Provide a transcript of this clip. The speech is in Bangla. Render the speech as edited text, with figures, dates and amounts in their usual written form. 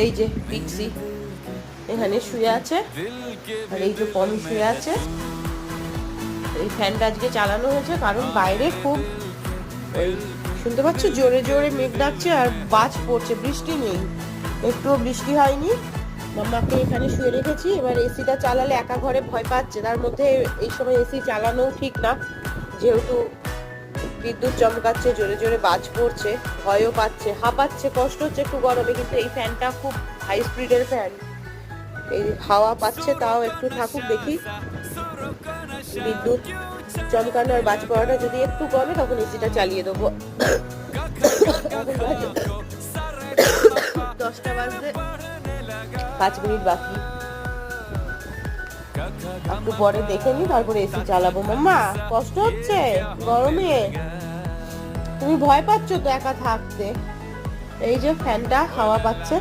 এই যে পিক্সি এখানে শুয়ে আছে, আর এই যে পমি শুয়ে আছে। এই ফ্যানটা আজকে চালানো হয়েছে কারণ বাইরে খুব ওই শুনতে পাচ্ছ জোরে জোরে মেঘ ডাকছে আর বাজ পড়ছে, বৃষ্টি নেই, একটুও বৃষ্টি হয়নি। মাম্মাকে এখানে শুয়ে রেখেছি। এবার এসিটা চালালে একা ঘরে ভয় পাচ্ছে, তার মধ্যে এই সময় এসি চালানোও ঠিক না, যেহেতু বিদ্যুৎ চমকাচ্ছে, জোরে জোরে বাজ পড়ছে, ভয়ও পাচ্ছে, হাঁপাচ্ছে, কষ্ট হচ্ছে একটু গরমে। কিন্তু এই ফ্যানটা খুব হাই স্পিডের ফ্যান, এই হাওয়া পাচ্ছে, তাও একটু থাকুক দেখি। বিদ্যুৎ চমকানো আর বাজ পড়াটা যদি একটু কমে তখন এসিটা চালিয়ে দেবো। 10টা বাজতে 5 মিনিট বাকি, একটু পরে দেখে নি তারপরে এসি চালাবো। মাম্মা কষ্ট হচ্ছে গরমে? তুমি ভয় পাচ্ছ তো একা থাকতে? এই যে ফ্যানটা হাওয়া পাচ্ছে।